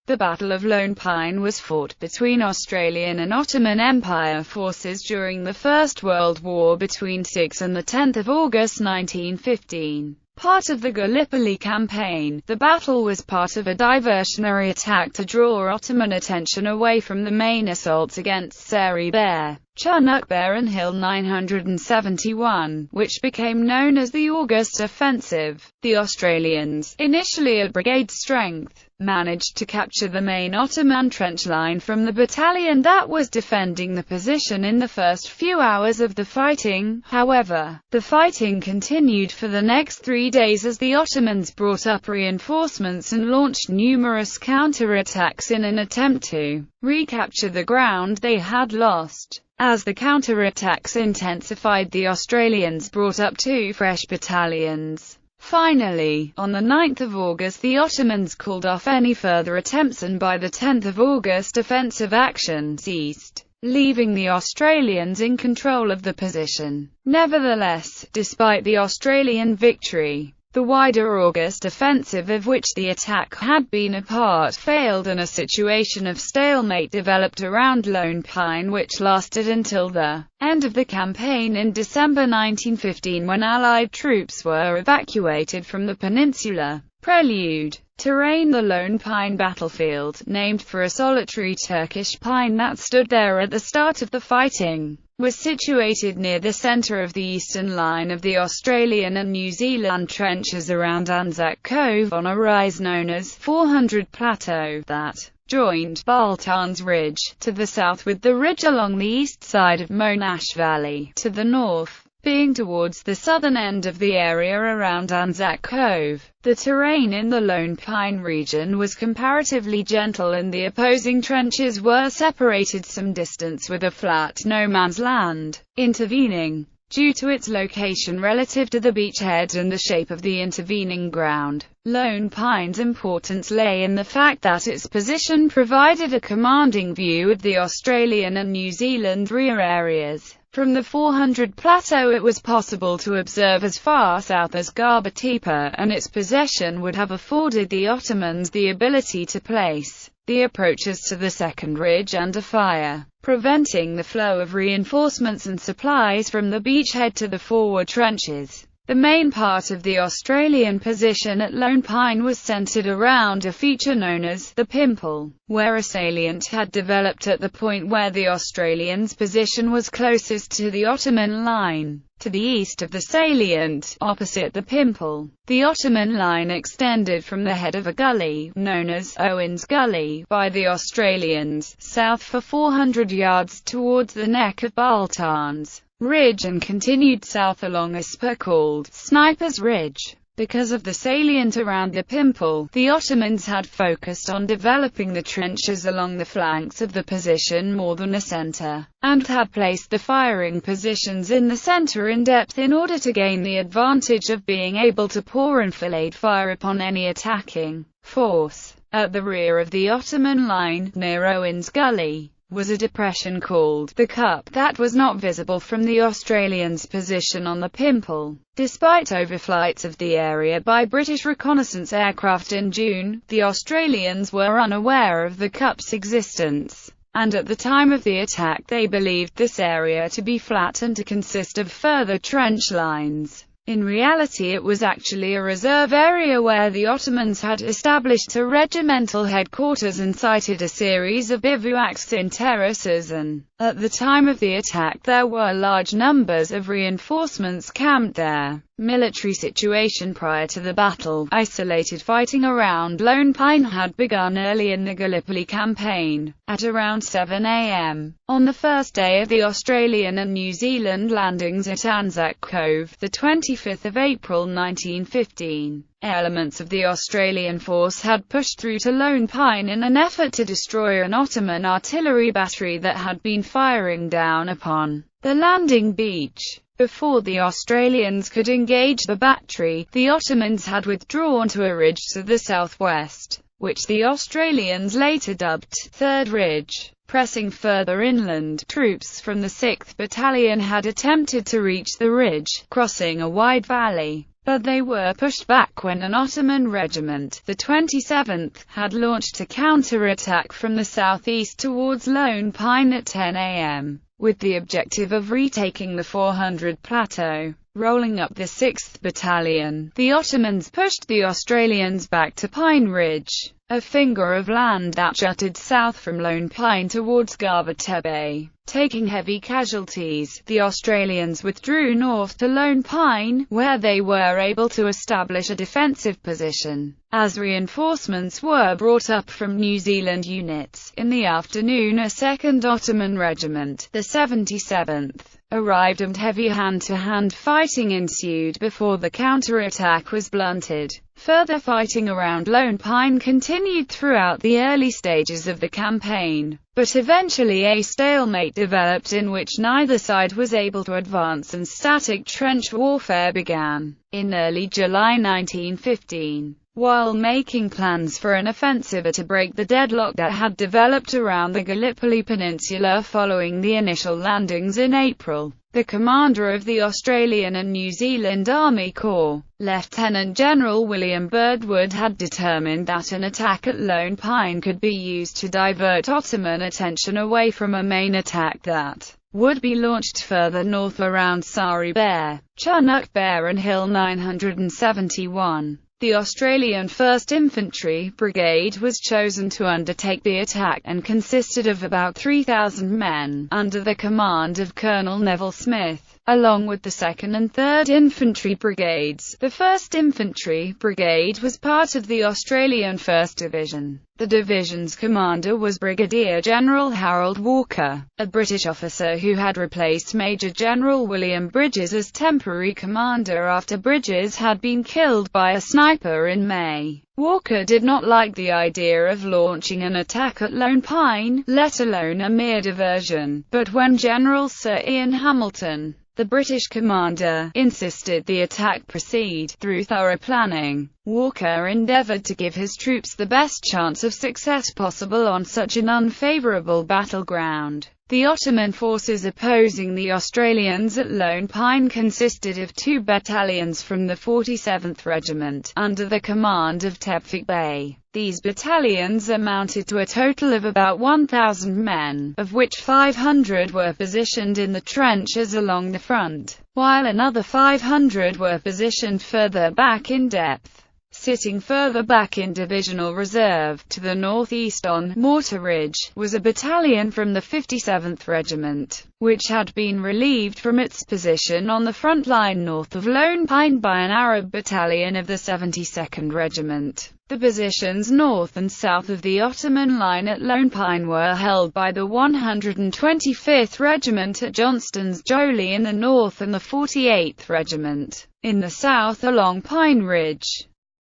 The Battle of Lone Pine was fought between Australian and Ottoman Empire forces during the First World War between 6 and 10 August 1915. Part of the Gallipoli campaign, the battle was part of a diversionary attack to draw Ottoman attention away from the main assaults against Sari Bair, Chunuk Bair and Hill 971, which became known as the August Offensive. The Australians, initially at brigade strength, managed to capture the main Ottoman trench line from the battalion that was defending the position in the first few hours of the fighting. However, the fighting continued for the next 3 days as the Ottomans brought up reinforcements and launched numerous counterattacks in an attempt to recapture the ground they had lost. As the counterattacks intensified, the Australians brought up 2 fresh battalions. Finally, on the 9th of August the Ottomans called off any further attempts and by the 10th of August offensive action ceased, leaving the Australians in control of the position. Nevertheless, despite the Australian victory, the wider August offensive of which the attack had been a part failed and a situation of stalemate developed around Lone Pine which lasted until the end of the campaign in December 1915 when Allied troops were evacuated from the peninsula. Prelude. Terrain. The Lone Pine battlefield, named for a solitary Turkish pine that stood there at the start of the fighting, was situated near the centre of the eastern line of the Australian and New Zealand trenches around Anzac Cove on a rise known as 400 Plateau that joined Baltarns Ridge to the south with the ridge along the east side of Monash Valley to the north, being towards the southern end of the area around Anzac Cove. The terrain in the Lone Pine region was comparatively gentle and the opposing trenches were separated some distance with a flat no-man's land intervening. Due to its location relative to the beachhead and the shape of the intervening ground, Lone Pine's importance lay in the fact that its position provided a commanding view of the Australian and New Zealand rear areas. From the 400 Plateau it was possible to observe as far south as Gaba Tepe, and its possession would have afforded the Ottomans the ability to place the approaches to the second ridge under fire, preventing the flow of reinforcements and supplies from the beachhead to the forward trenches. The main part of the Australian position at Lone Pine was centred around a feature known as the Pimple, where a salient had developed at the point where the Australians' position was closest to the Ottoman line. To the east of the salient, opposite the Pimple, the Ottoman line extended from the head of a gully, known as Owen's Gully, by the Australians, south for 400 yards towards the neck of Baltarns Ridge and continued south along a spur called Sniper's Ridge. Because of the salient around the Pimple, the Ottomans had focused on developing the trenches along the flanks of the position more than a centre, and had placed the firing positions in the centre in depth in order to gain the advantage of being able to pour enfilade fire upon any attacking force. At the rear of the Ottoman line, near Owen's Gully, was a depression called the Cup that was not visible from the Australians' position on the Pimple. Despite overflights of the area by British reconnaissance aircraft in June, the Australians were unaware of the Cup's existence, and at the time of the attack they believed this area to be flat and to consist of further trench lines. In reality it was actually a reserve area where the Ottomans had established a regimental headquarters and sited a series of bivouacs in terraces, and at the time of the attack there were large numbers of reinforcements camped there. Military situation prior to the battle. Isolated fighting around Lone Pine had begun early in the Gallipoli campaign, at around 7 a.m. on the first day of the Australian and New Zealand landings at Anzac Cove, the 25th of April 1915. Elements of the Australian force had pushed through to Lone Pine in an effort to destroy an Ottoman artillery battery that had been firing down upon the landing beach. Before the Australians could engage the battery, the Ottomans had withdrawn to a ridge to the southwest, which the Australians later dubbed Third Ridge. Pressing further inland, troops from the 6th Battalion had attempted to reach the ridge, crossing a wide valley, but they were pushed back when an Ottoman regiment, the 27th, had launched a counterattack from the southeast towards Lone Pine at 10 a.m., with the objective of retaking the 400 plateau. Rolling up the 6th Battalion, the Ottomans pushed the Australians back to Pine Ridge, a finger of land that jutted south from Lone Pine towards Garbata Bay. Taking heavy casualties, the Australians withdrew north to Lone Pine, where they were able to establish a defensive position. As reinforcements were brought up from New Zealand units, in the afternoon a 2nd Ottoman Regiment, the 77th, arrived and heavy hand-to-hand fighting ensued before the counterattack was blunted. Further fighting around Lone Pine continued throughout the early stages of the campaign, but eventually a stalemate developed in which neither side was able to advance and static trench warfare began. In early July 1915, while making plans for an offensive to break the deadlock that had developed around the Gallipoli Peninsula following the initial landings in April, the commander of the Australian and New Zealand Army Corps, Lieutenant General William Birdwood, had determined that an attack at Lone Pine could be used to divert Ottoman attention away from a main attack that would be launched further north around Sari Bear, Chunuk Bair and Hill 971. The Australian 1st Infantry Brigade was chosen to undertake the attack, and consisted of about 3,000 men, under the command of Colonel Neville Smith, along with the 2nd and 3rd Infantry Brigades. The 1st Infantry Brigade was part of the Australian 1st Division. The division's commander was Brigadier General Harold Walker, a British officer who had replaced Major General William Bridges as temporary commander after Bridges had been killed by a sniper in May. Walker did not like the idea of launching an attack at Lone Pine, let alone a mere diversion, but when General Sir Ian Hamilton, the British commander, insisted the attack proceed through thorough planning, Walker endeavoured to give his troops the best chance of success possible on such an unfavourable battleground. The Ottoman forces opposing the Australians at Lone Pine consisted of 2 battalions from the 47th Regiment, under the command of Tevfik Bey. These battalions amounted to a total of about 1,000 men, of which 500 were positioned in the trenches along the front, while another 500 were positioned further back in depth. Sitting further back in divisional reserve, to the northeast on Mortar Ridge, was a battalion from the 57th Regiment, which had been relieved from its position on the front line north of Lone Pine by an Arab battalion of the 72nd Regiment. The positions north and south of the Ottoman line at Lone Pine were held by the 125th Regiment at Johnston's Jolie in the north and the 48th Regiment in the south along Pine Ridge.